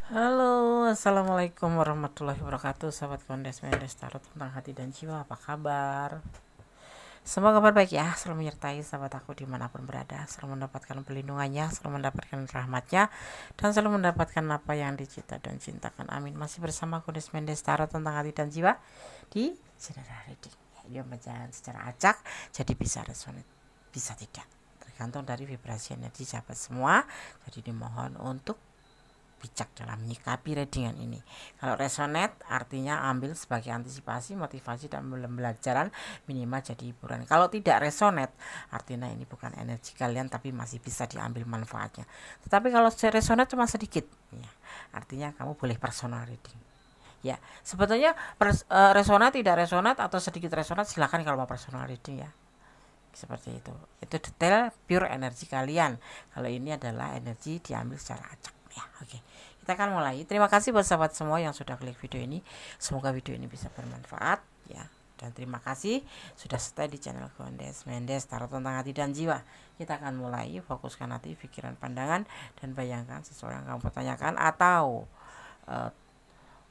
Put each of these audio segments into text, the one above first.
Halo, assalamualaikum warahmatullahi wabarakatuh, sahabat Kondes Mendes Tarot tentang hati dan jiwa. Apa kabar? Semoga kabar baik ya, selalu menyertai sahabat aku dimanapun berada, selalu mendapatkan pelindungannya, selalu mendapatkan rahmatnya, dan selalu mendapatkan apa yang dicita dan cintakan. Amin. Masih bersama Kondes Mendes Tarot tentang hati dan jiwa di General Reading. Dia berjalan secara acak, jadi bisa resonate, bisa tidak, tergantung dari vibrasi energi sahabat semua. Jadi dimohon untuk bijak dalam menyikapi readingan ini. Kalau resonate artinya ambil sebagai antisipasi, motivasi, dan pembelajaran, minimal jadi hiburan. Kalau tidak resonate artinya ini bukan energi kalian tapi masih bisa diambil manfaatnya. Tetapi kalau resonate cuma sedikit ya, artinya kamu boleh personal reading. Ya, sebetulnya resonate, tidak resonate, atau sedikit resonate silakan kalau mau personal reading ya. Seperti itu detail pure energi kalian. Kalau ini adalah energi diambil secara acak ya. Oke, kita akan mulai. Terima kasih buat sahabat semua yang sudah klik video ini, semoga video ini bisa bermanfaat ya. Dan terima kasih sudah stay di channel Kondes Mendes Tarot tentang hati dan jiwa. Kita akan mulai. Fokuskan hati, pikiran, pandangan, dan bayangkan seseorang yang kamu pertanyakan, atau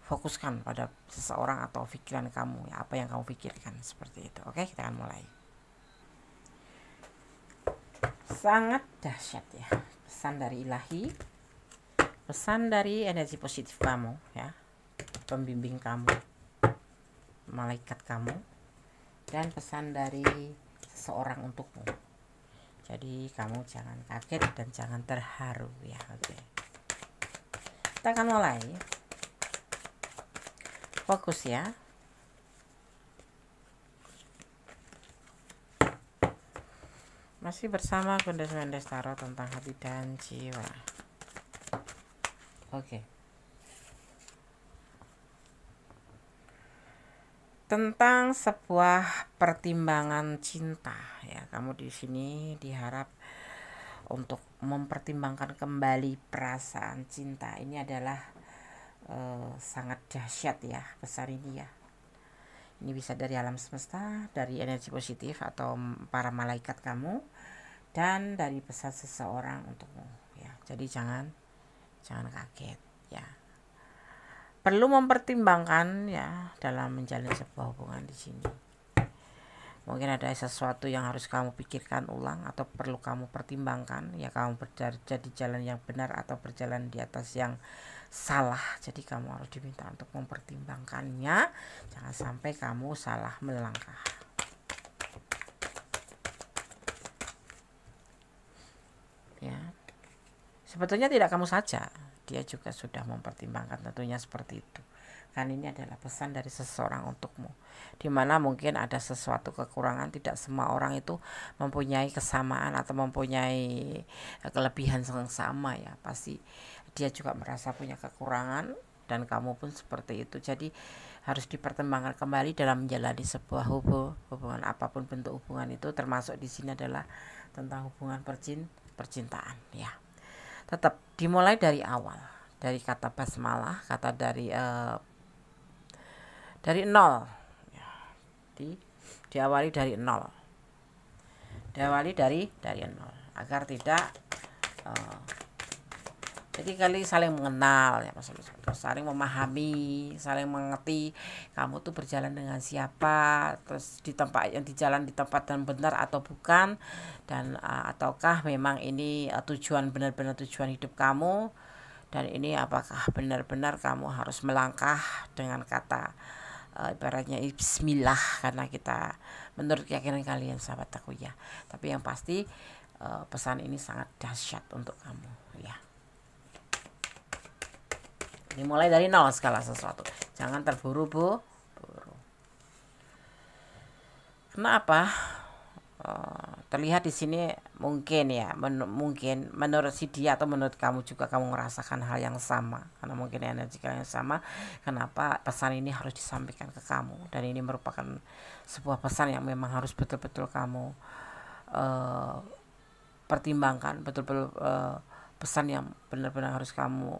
fokuskan pada seseorang atau pikiran kamu ya, apa yang kamu pikirkan, seperti itu. Oke, kita akan mulai. Sangat dahsyat ya, pesan dari ilahi, pesan dari energi positif kamu ya, pembimbing kamu, malaikat kamu, dan pesan dari seseorang untukmu. Jadi kamu jangan kaget dan jangan terharu ya. Oke, kita akan mulai. Fokus ya. Masih bersama Kondes Mendes Tarot tentang hati dan jiwa. Oke. Tentang sebuah pertimbangan cinta ya, kamu di sini diharap untuk mempertimbangkan kembali perasaan cinta. Ini adalah sangat dahsyat ya pesan ini ya. Ini bisa dari alam semesta, dari energi positif atau para malaikat kamu, dan dari pesan seseorang untukmu ya. Jadi jangan kaget ya. Perlu mempertimbangkan ya dalam menjalin sebuah hubungan di sini. Mungkin ada sesuatu yang harus kamu pikirkan ulang atau perlu kamu pertimbangkan ya, kamu berada di jalan yang benar atau berjalan di atas yang salah. Jadi kamu harus diminta untuk mempertimbangkannya, jangan sampai kamu salah melangkah ya. Sebetulnya tidak kamu saja, dia juga sudah mempertimbangkan, tentunya seperti itu. Kan ini adalah pesan dari seseorang untukmu, dimana mungkin ada sesuatu kekurangan. Tidak semua orang itu mempunyai kesamaan atau mempunyai kelebihan yang sama ya. Pasti dia juga merasa punya kekurangan, dan kamu pun seperti itu. Jadi harus dipertimbangkan kembali dalam menjalani sebuah hubungan, apapun bentuk hubungan itu, termasuk di sini adalah tentang hubungan percintaan ya. Tetap dimulai dari awal, dari kata basmalah, kata dari nol ya. Diawali dari nol, agar tidak jadi kali saling mengenal ya, saling memahami, saling mengerti kamu tuh berjalan dengan siapa, terus di tempat yang di tempat yang benar atau bukan, dan ataukah memang ini tujuan benar-benar tujuan hidup kamu, dan ini apakah benar-benar kamu harus melangkah dengan kata ibaratnya bismillah, karena kita menurut keyakinan kalian sahabat aku ya. Tapi yang pasti pesan ini sangat dahsyat untuk kamu ya. Dimulai dari nol segala sesuatu, jangan terburu-buru. Kenapa? Terlihat di sini mungkin ya, mungkin menurut si dia atau menurut kamu juga kamu merasakan hal yang sama, karena mungkin energi kalian sama. Kenapa pesan ini harus disampaikan ke kamu, dan ini merupakan sebuah pesan yang memang harus betul-betul kamu pertimbangkan, betul-betul pesan yang benar-benar harus kamu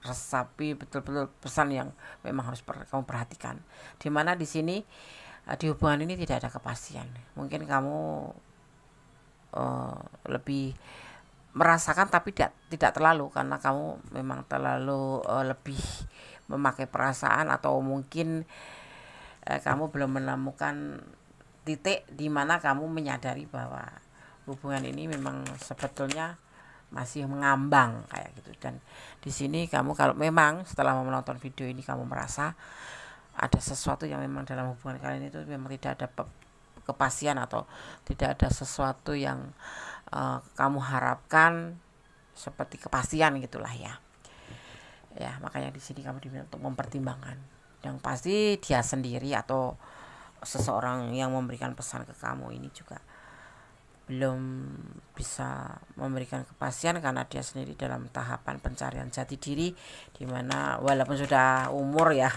resapi, betul-betul pesan yang memang harus kamu perhatikan. Dimana di sini di hubungan ini tidak ada kepastian. Mungkin kamu lebih merasakan tapi tidak terlalu, karena kamu memang terlalu lebih memakai perasaan, atau mungkin kamu belum menemukan titik di mana kamu menyadari bahwa hubungan ini memang sebetulnya masih mengambang kayak gitu. Dan di sini kamu, kalau memang setelah menonton video ini kamu merasa ada sesuatu yang memang dalam hubungan kalian itu memang tidak ada kepastian, atau tidak ada sesuatu yang kamu harapkan seperti kepastian gitulah ya. Ya, makanya di sini kamu diminta untuk mempertimbangkan. Yang pasti dia sendiri atau seseorang yang memberikan pesan ke kamu ini juga belum bisa memberikan kepastian, karena dia sendiri dalam tahapan pencarian jati diri, dimana walaupun sudah umur ya,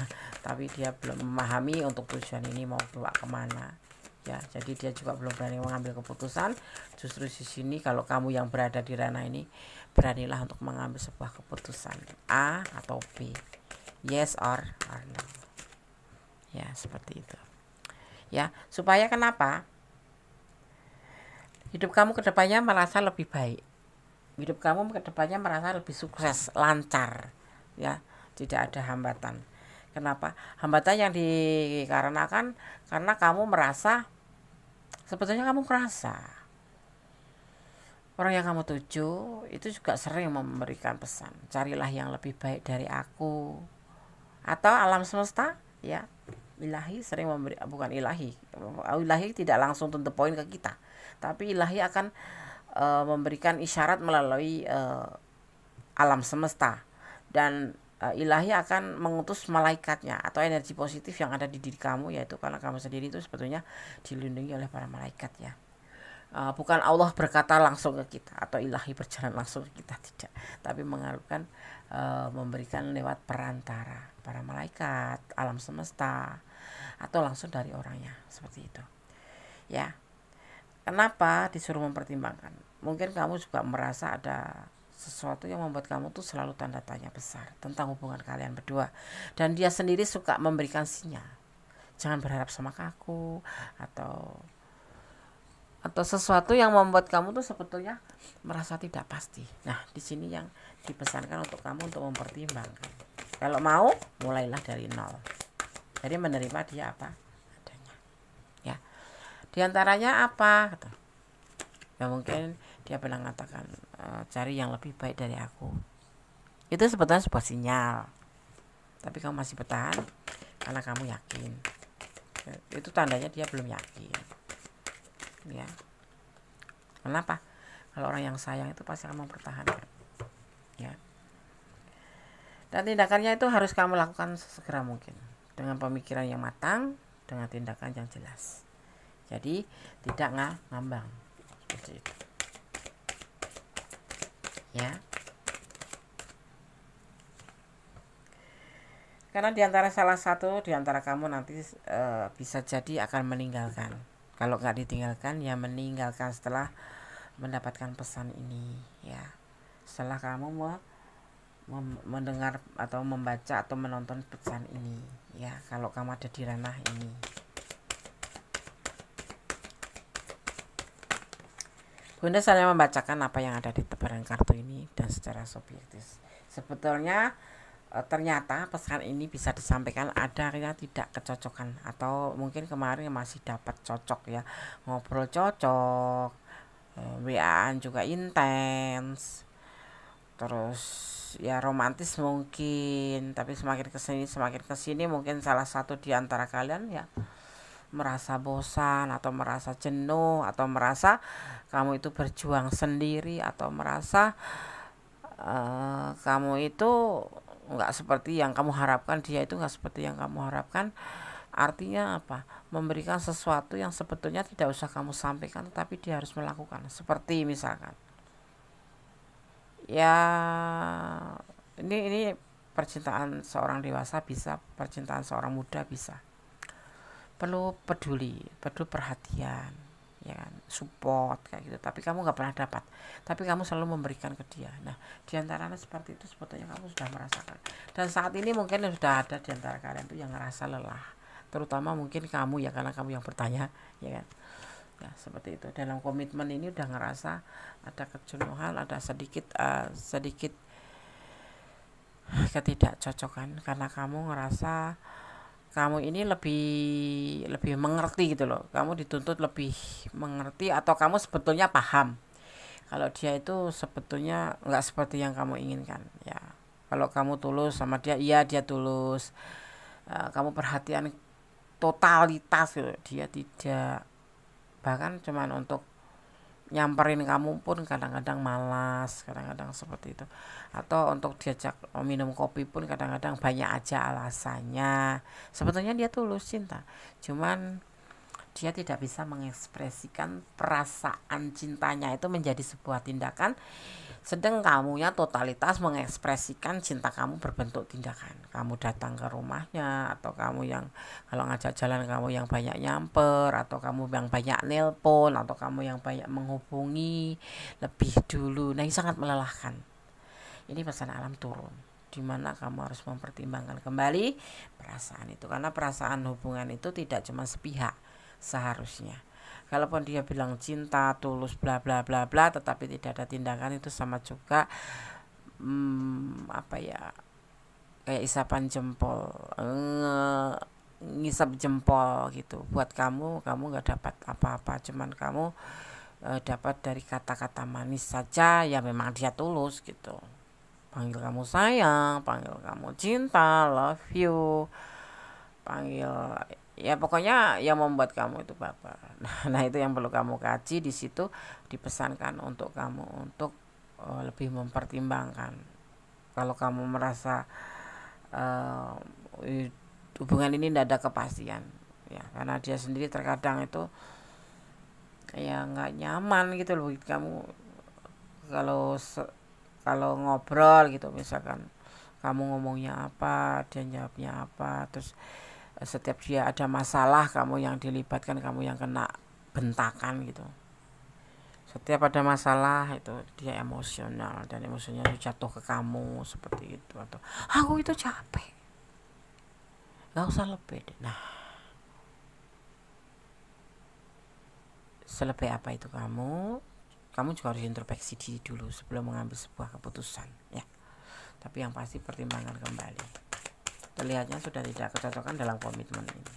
tapi dia belum memahami untuk tujuan ini mau bawa kemana ya. Jadi dia juga belum berani mengambil keputusan. Justru di sini kalau kamu yang berada di ranah ini, beranilah untuk mengambil sebuah keputusan, A atau B, yes or no ya, seperti itu ya. Supaya kenapa hidup kamu kedepannya merasa lebih baik, hidup kamu kedepannya merasa lebih sukses, lancar ya, tidak ada hambatan. Kenapa? Hambatan yang dikarenakan karena kamu merasa, sebetulnya kamu merasa orang yang kamu tuju itu juga sering memberikan pesan, carilah yang lebih baik dari aku, atau alam semesta ya, ilahi sering memberi, bukan ilahi tidak langsung to the point ke kita, tapi ilahi akan memberikan isyarat melalui alam semesta, dan ilahi akan mengutus malaikatnya atau energi positif yang ada di diri kamu, yaitu karena kamu sendiri itu sebetulnya dilindungi oleh para malaikat ya. Bukan Allah berkata langsung ke kita atau ilahi berjalan langsung ke kita, tidak, tapi mengalirkan memberikan lewat perantara para malaikat, alam semesta, atau langsung dari orangnya, seperti itu ya. Kenapa disuruh mempertimbangkan? Mungkin kamu juga merasa ada sesuatu yang membuat kamu tuh selalu tanda tanya besar tentang hubungan kalian berdua, dan dia sendiri suka memberikan sinyal, jangan berharap sama aku, atau sesuatu yang membuat kamu tuh sebetulnya merasa tidak pasti. Nah, di sini yang dipesankan untuk kamu untuk mempertimbangkan. Kalau mau, mulailah dari nol. Jadi menerima dia apa adanya. Ya. Di antaranya apa? Ya mungkin dia pernah mengatakan cari yang lebih baik dari aku. Itu sebetulnya sebuah sinyal. Tapi kamu masih bertahan karena kamu yakin. Itu tandanya dia belum yakin. Ya. Kenapa? Kalau orang yang sayang itu pasti akan mempertahankan. Ya. Dan tindakannya itu harus kamu lakukan sesegera mungkin, dengan pemikiran yang matang, dengan tindakan yang jelas. Jadi tidak ngambang seperti itu. Ya. Karena salah satu diantara kamu nanti bisa jadi akan meninggalkan. Kalau nggak ditinggalkan ya meninggalkan setelah mendapatkan pesan ini ya. Setelah kamu mendengar atau membaca atau menonton pesan ini ya, kalau kamu ada di ranah ini. Bunda saya membacakan apa yang ada di tebaran kartu ini dan secara subjektif. Sebetulnya ternyata pesan ini bisa disampaikan adanya tidak kecocokan, atau mungkin kemarin masih dapat cocok ya, ngobrol cocok, WA-an juga intens, terus ya romantis mungkin, tapi semakin kesini mungkin salah satu di antara kalian ya merasa bosan atau merasa jenuh, atau merasa kamu itu berjuang sendiri, atau merasa kamu itu nggak seperti yang kamu harapkan, dia itu nggak seperti yang kamu harapkan. Artinya apa? Memberikan sesuatu yang sebetulnya tidak usah kamu sampaikan, tapi dia harus melakukan. Seperti misalkan ya, ini percintaan seorang dewasa bisa, percintaan seorang muda bisa. Perlu peduli, perlu perhatian, ya kan, support kayak gitu, tapi kamu nggak pernah dapat, tapi kamu selalu memberikan ke dia. Nah, diantaranya seperti itu sebetulnya kamu sudah merasakan, dan saat ini mungkin sudah ada diantara kalian tuh yang ngerasa lelah, terutama mungkin kamu ya, karena kamu yang bertanya ya kan ya seperti itu. Dalam komitmen ini udah ngerasa ada kejenuhan, ada sedikit ketidakcocokan karena kamu ngerasa kamu ini lebih mengerti gitu loh. Kamu dituntut lebih mengerti atau kamu sebetulnya paham kalau dia itu sebetulnya nggak seperti yang kamu inginkan ya. Kalau kamu tulus sama dia, iya dia tulus, kamu perhatian totalitas gitu, dia tidak. Bahkan cuman untuk nyamperin kamu pun kadang-kadang malas, kadang-kadang seperti itu. Atau untuk diajak minum kopi pun kadang-kadang banyak aja alasannya. Sebetulnya dia tulus cinta, cuman dia tidak bisa mengekspresikan perasaan cintanya itu menjadi sebuah tindakan, sedang kamunya totalitas mengekspresikan cinta kamu berbentuk tindakan. Kamu datang ke rumahnya, atau kamu yang kalau ngajak jalan kamu yang banyak nyamper, atau kamu yang banyak nelpon, atau kamu yang banyak menghubungi lebih dulu. Nah, ini sangat melelahkan. Ini pesan alam turun, dimana kamu harus mempertimbangkan kembali perasaan itu, karena perasaan hubungan itu tidak cuma sepihak seharusnya. Kalaupun dia bilang cinta tulus bla bla bla bla tetapi tidak ada tindakan, itu sama juga apa ya, kayak isapan jempol, ngisap jempol gitu. Buat kamu nggak dapat apa-apa, cuman kamu dapat dari kata-kata manis saja. Ya memang dia tulus gitu, panggil kamu sayang, panggil kamu cinta, love you, panggil ya pokoknya yang membuat kamu itu baper. Nah itu yang perlu kamu kaji. Di situ dipesankan untuk kamu untuk lebih mempertimbangkan. Kalau kamu merasa hubungan ini tidak ada kepastian ya, karena dia sendiri terkadang itu ya nggak nyaman gitu loh kamu kalau ngobrol gitu, misalkan kamu ngomongnya apa, dia jawabnya apa, terus setiap dia ada masalah kamu yang dilibatkan, kamu yang kena bentakan gitu. Setiap ada masalah itu dia emosional, dan emosinya itu jatuh ke kamu seperti itu. Atau aku itu capek, gak usah lebih deh. Nah, selebih apa itu kamu juga harus introspeksi diri dulu sebelum mengambil sebuah keputusan ya. Tapi yang pasti pertimbangkan kembali. Terlihatnya sudah tidak kecocokan dalam komitmen ini.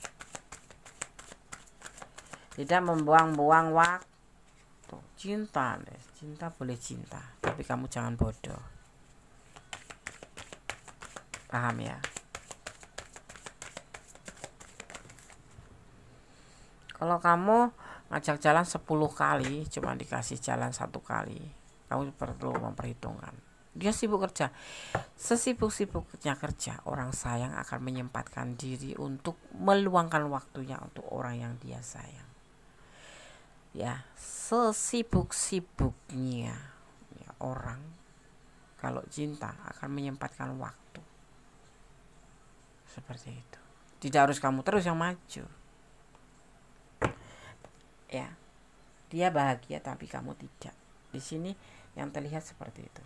Tidak membuang-buang waktu. Cinta boleh cinta, tapi kamu jangan bodoh. Paham ya? Kalau kamu ngajak jalan 10 kali cuma dikasih jalan 1 kali, kamu perlu memperhitungkan. Dia sibuk kerja, sesibuk-sibuknya kerja, orang sayang akan menyempatkan diri untuk meluangkan waktunya untuk orang yang dia sayang. Ya, sesibuk-sibuknya ya, orang kalau cinta akan menyempatkan waktu seperti itu. Tidak harus kamu terus yang maju. Ya, dia bahagia tapi kamu tidak. Di sini yang terlihat seperti itu.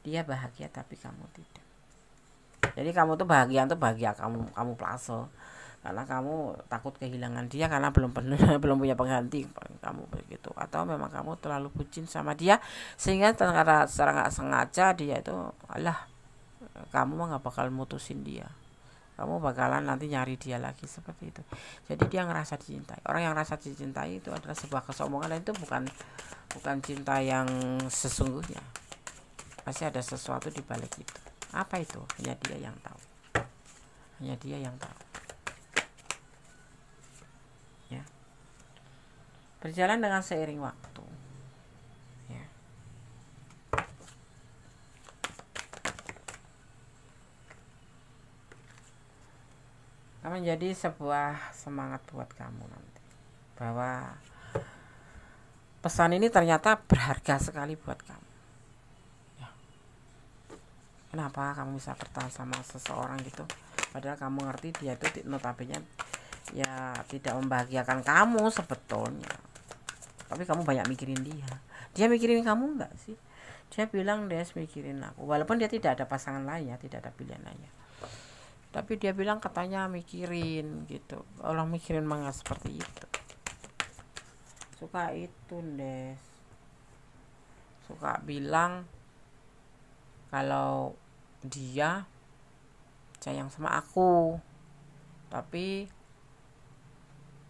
Dia bahagia tapi kamu tidak. Jadi kamu tuh bahagia kamu plase, karena kamu takut kehilangan dia karena belum punya pengganti kamu begitu. Atau memang kamu terlalu bucin sama dia sehingga secara nggak sengaja dia itu kamu mah nggak bakal mutusin dia, kamu bakalan nanti nyari dia lagi seperti itu. Jadi dia ngerasa dicintai. Orang yang ngerasa dicintai itu adalah sebuah kesombongan, dan itu bukan cinta yang sesungguhnya. Pasti ada sesuatu di balik itu. Apa itu? Hanya dia yang tahu. Hanya dia yang tahu. Ya. Berjalan dengan seiring waktu. Ya. Akan menjadi sebuah semangat buat kamu nanti, bahwa pesan ini ternyata berharga sekali buat kamu. Kenapa kamu bisa bertahan sama seseorang gitu, padahal kamu ngerti dia itu notabene ya tidak membahagiakan kamu sebetulnya, tapi kamu banyak mikirin dia mikirin kamu enggak sih? Dia bilang dia mikirin aku, walaupun dia tidak ada pasangan lain ya, tidak ada pilihan lainnya, tapi dia bilang katanya mikirin gitu. Orang mikirin mah seperti itu. suka itu Des, suka bilang kalau dia sayang sama aku, tapi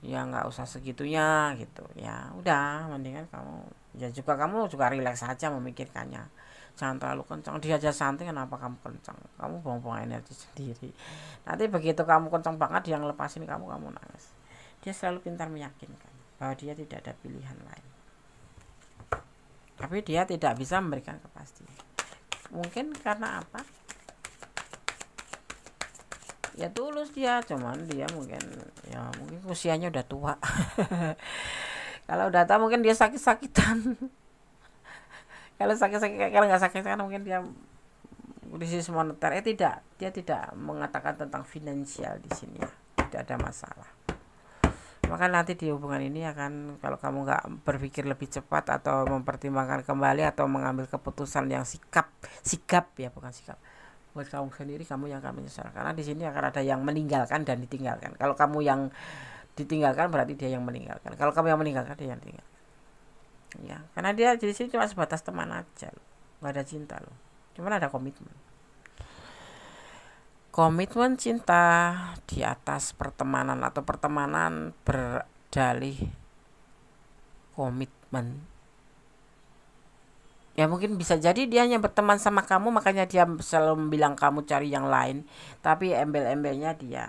ya nggak usah segitunya gitu. Ya udah, mendingan kamu juga rileks aja memikirkannya, jangan terlalu kencang. Dia aja santai, kenapa kamu kencang? Kamu buang-buang energi sendiri. Nanti begitu kamu kencang banget, dia ngelepasin kamu nangis. Dia selalu pintar meyakinkan bahwa dia tidak ada pilihan lain, tapi dia tidak bisa memberikan kepastian. Mungkin karena apa? Ya tulus dia, cuman dia mungkin usianya udah tua. Kalau udah tua mungkin dia sakit-sakitan. Kalau nggak sakit-sakitan mungkin dia krisis moneter. Dia tidak mengatakan tentang finansial di sini ya, tidak ada masalah. Maka nanti di hubungan ini akan, kalau kamu nggak berpikir lebih cepat atau mempertimbangkan kembali atau mengambil keputusan yang sikap ya, bukan sikap, buat kamu sendiri, kamu yang akan menyesal. Karena di sini akan ada yang meninggalkan dan ditinggalkan. Kalau kamu yang ditinggalkan berarti dia yang meninggalkan. Kalau kamu yang meninggalkan, dia yang ditinggalkan. Ya, karena dia di sini cuma sebatas teman aja loh. Nggak ada cinta loh. Cuman ada komitmen. Komitmen cinta di atas pertemanan, atau pertemanan berdalih komitmen. Ya mungkin bisa jadi dia hanya berteman sama kamu, makanya dia selalu bilang kamu cari yang lain. Tapi embel-embelnya dia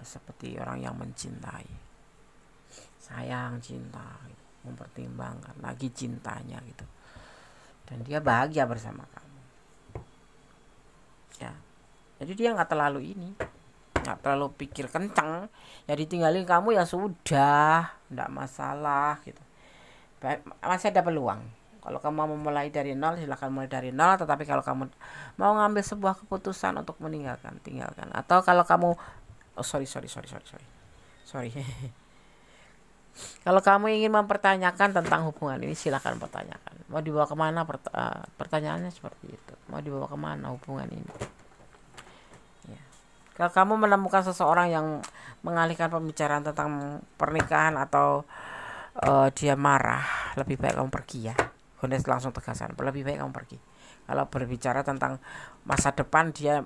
seperti orang yang mencintai, sayang, cinta, mempertimbangkan lagi cintanya gitu. Dan dia bahagia bersama kamu. Ya, jadi dia nggak terlalu pikir kencang. Ya ditinggalin kamu ya sudah, nggak masalah gitu. Masih ada peluang. Kalau kamu mau memulai dari nol, silahkan mulai dari nol. Tetapi kalau kamu mau ngambil sebuah keputusan untuk meninggalkan, tinggalkan. Atau kalau kamu sorry. Kalau kamu ingin mempertanyakan tentang hubungan ini, silahkan pertanyakan. Mau dibawa kemana? Pertanyaannya seperti itu. Mau dibawa kemana hubungan ini? Ya. Kalau kamu menemukan seseorang yang mengalihkan pembicaraan tentang pernikahan atau dia marah, lebih baik kamu pergi ya. Honest langsung tegasan, lebih baik kamu pergi. Kalau berbicara tentang masa depan, dia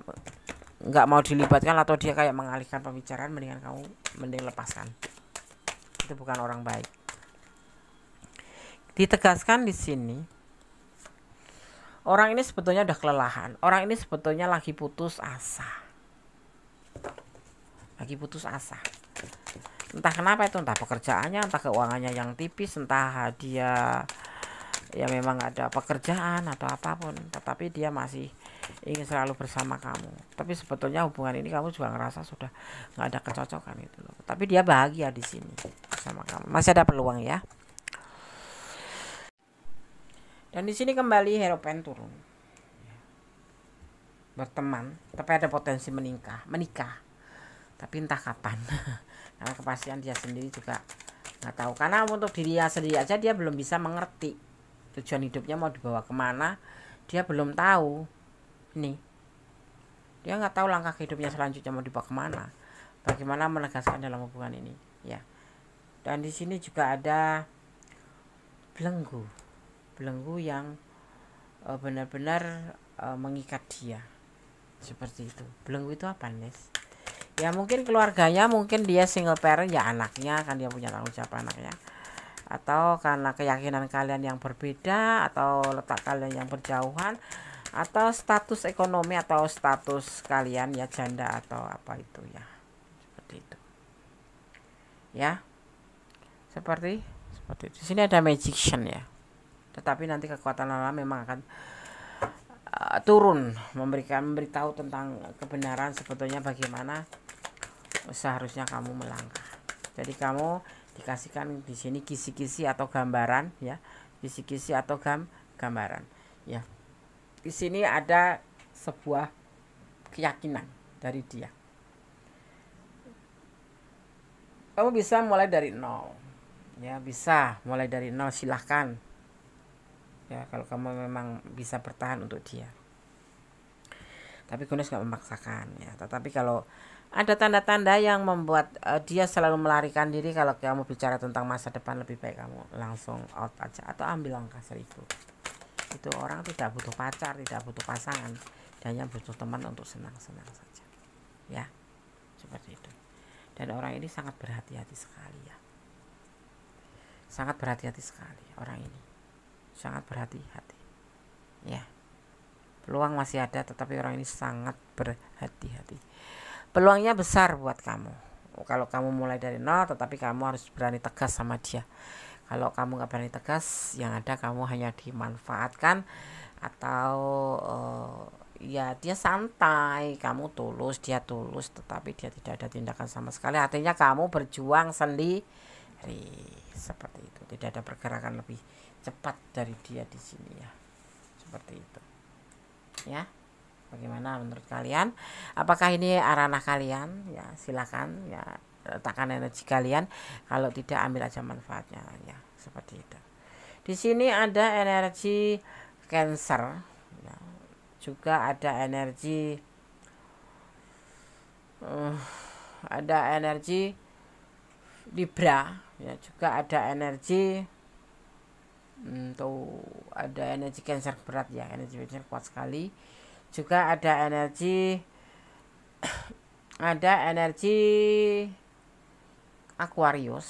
nggak mau dilibatkan atau dia kayak mengalihkan pembicaraan, mending lepaskan. Itu bukan orang baik. Ditegaskan di sini, orang ini sebetulnya udah kelelahan. Orang ini sebetulnya lagi putus asa. Entah kenapa itu, entah pekerjaannya, entah keuangannya yang tipis, entah dia ya memang ada pekerjaan atau apapun, tetapi dia masih ingin selalu bersama kamu. Tapi sebetulnya hubungan ini kamu juga ngerasa sudah nggak ada kecocokan itu loh. Tapi dia bahagia di sini bersama kamu. Masih ada peluang ya. Dan di sini kembali Hierophant turun. Berteman, tapi ada potensi menikah. Tapi entah kapan. Karena kepastian dia sendiri juga nggak tahu. Karena untuk dirinya sendiri aja dia belum bisa mengerti tujuan hidupnya mau dibawa kemana. Dia belum tahu. Ini dia nggak tahu langkah hidupnya selanjutnya mau dibawa kemana, bagaimana menegaskan dalam hubungan ini ya. Dan di sini juga ada belenggu yang benar-benar mengikat dia seperti itu. Belenggu itu apa, Nes? Ya mungkin keluarganya, mungkin dia single parent ya, anaknya kan dia punya tanggung jawab anaknya, atau karena keyakinan kalian yang berbeda, atau letak kalian yang berjauhan, atau status ekonomi, atau status kalian ya janda atau apa itu ya, seperti itu ya, seperti itu. Di sini ada magician ya, tetapi nanti kekuatan alam memang akan turun, memberitahu tentang kebenaran sebetulnya bagaimana seharusnya kamu melangkah. Jadi kamu dikasihkan di sini kisi-kisi atau gambaran ya, kisi-kisi atau gambaran ya. Di sini ada sebuah keyakinan dari dia. Kamu bisa mulai dari nol. Ya, bisa mulai dari nol, silahkan. Ya, kalau kamu memang bisa bertahan untuk dia. Tapi Gunes gak memaksakan ya. Tetapi kalau Ada tanda-tanda yang membuat dia selalu melarikan diri kalau kamu bicara tentang masa depan. Lebih baik kamu langsung out aja atau ambil langkah 1000. Itu orang tidak butuh pacar, tidak butuh pasangan, dia hanya butuh teman untuk senang-senang saja, ya, seperti itu. Dan orang ini sangat berhati-hati sekali, ya, sangat berhati-hati sekali. Orang ini sangat berhati-hati, ya. Peluang masih ada, tetapi orang ini sangat berhati-hati. Peluangnya besar buat kamu kalau kamu mulai dari nol, tetapi kamu harus berani tegas sama dia. Kalau kamu gak berani tegas, yang ada kamu hanya dimanfaatkan, atau ya dia santai, kamu tulus, dia tulus, tetapi dia tidak ada tindakan sama sekali. Artinya kamu berjuang sendiri, seperti itu. Tidak ada pergerakan lebih cepat dari dia di sini, ya, seperti itu, ya. Bagaimana menurut kalian? Apakah ini ranah kalian? Ya, silakan, ya, letakkan energi kalian. Kalau tidak, ambil aja manfaatnya, ya, seperti itu. Di sini ada energi Cancer, ya. Juga ada energi Libra, ya. Juga ada energi ada energi Cancer berat, ya. Energi Cancer kuat sekali. Juga ada energi Aquarius.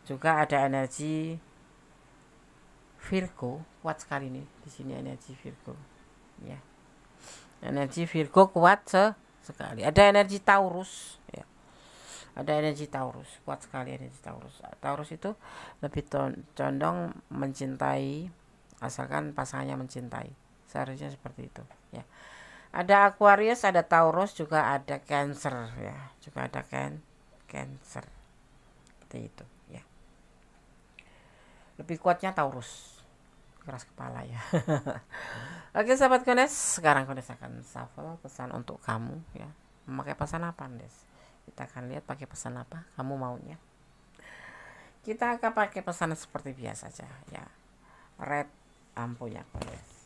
Juga ada energi Virgo, kuat sekali nih di sini energi Virgo, ya. Energi Virgo kuat sekali. Ada energi Taurus, ya. Ada energi Taurus, kuat sekali energi Taurus. Taurus itu lebih condong mencintai, asalkan pasangannya mencintai. Seharusnya seperti itu, ya. Ada Aquarius, ada Taurus, juga ada Cancer, ya. Juga ada Cancer. Seperti itu, ya. Lebih kuatnya Taurus. Keras kepala, ya. Oke, sahabat Kones, sekarang Kones akan shuffle pesan untuk kamu, ya. Memakai pesan apa, Des? Kita akan lihat pakai pesan apa kamu maunya. Kita akan pakai pesan seperti biasa saja, ya. Red lampunya, Kones.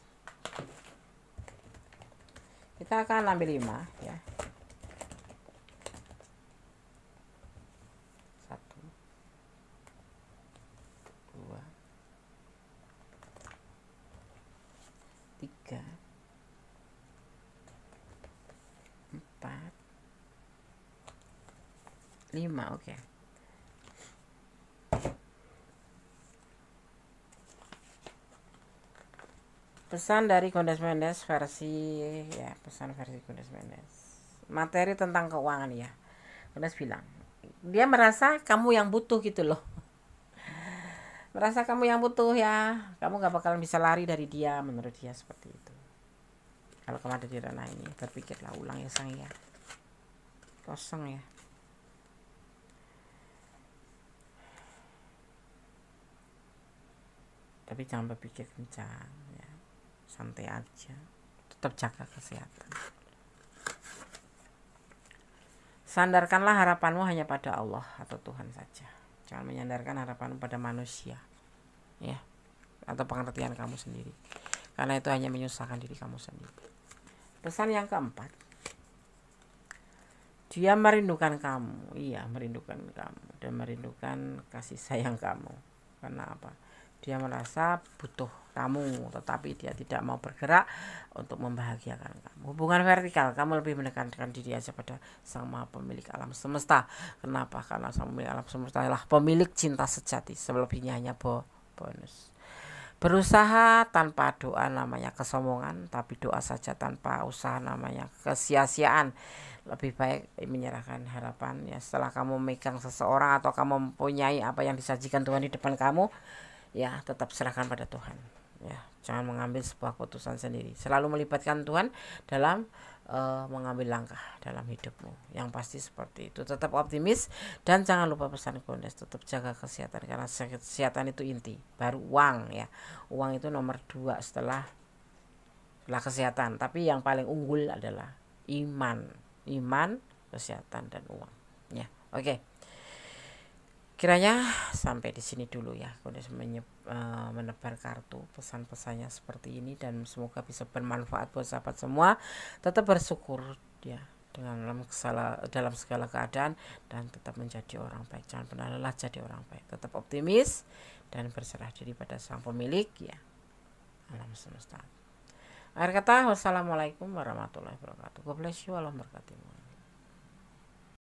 Kita akan ambil 5, ya. 1, 2, 3, 4, 5, oke. Pesan dari Kondes Mendes versi, ya, pesan versi Kondes Mendes. Materi tentang keuangan, ya. Kondes bilang, dia merasa kamu yang butuh gitu loh. Merasa kamu yang butuh, ya. Kamu gak bakalan bisa lari dari dia, menurut dia seperti itu. Kalau kamu ada di ranah ini, berpikirlah ulang, ya, sang, ya. Kosong, ya. Tapi jangan berpikir kencang, ya. Santai aja, tetap jaga kesehatan. Sandarkanlah harapanmu hanya pada Allah atau Tuhan saja. Jangan menyandarkan harapanmu pada manusia, ya, atau pengertian kamu sendiri, karena itu hanya menyusahkan diri kamu sendiri. Pesan yang keempat, dia merindukan kamu, iya, merindukan kamu dan merindukan kasih sayang kamu. Karena apa? Dia merasa butuh kamu, tetapi dia tidak mau bergerak untuk membahagiakan kamu. Hubungan vertikal, kamu lebih menekankan diri aja pada Sang Maha Pemilik alam semesta. Kenapa? Karena Sang Pemilik alam semesta adalah pemilik cinta sejati. Selebihnya hanya bonus. Berusaha tanpa doa namanya kesombongan, tapi doa saja tanpa usaha namanya kesia-siaan. Lebih baik menyerahkan harapan, ya. Setelah kamu megang seseorang atau kamu mempunyai apa yang disajikan Tuhan di depan kamu, ya, tetap serahkan pada Tuhan, ya. Jangan mengambil sebuah keputusan sendiri. Selalu melibatkan Tuhan dalam mengambil langkah dalam hidupmu. Yang pasti seperti itu. Tetap optimis dan jangan lupa pesan Kondes, tetap jaga kesehatan, karena kesehatan itu inti. Baru uang, ya. Uang itu nomor 2 setelah kesehatan. Tapi yang paling unggul adalah iman, kesehatan dan uang, ya. Oke. Kiranya sampai di sini dulu, ya. Kondes menebar kartu pesan-pesannya seperti ini dan semoga bisa bermanfaat buat sahabat semua. Tetap bersyukur, ya. dalam segala keadaan, dan tetap menjadi orang baik. Jangan pernah lelah jadi orang baik. Tetap optimis dan berserah diri pada sang pemilik ya alam semesta. Akhir kata, wassalamualaikum warahmatullahi wabarakatuh. God bless you. Allah berkati.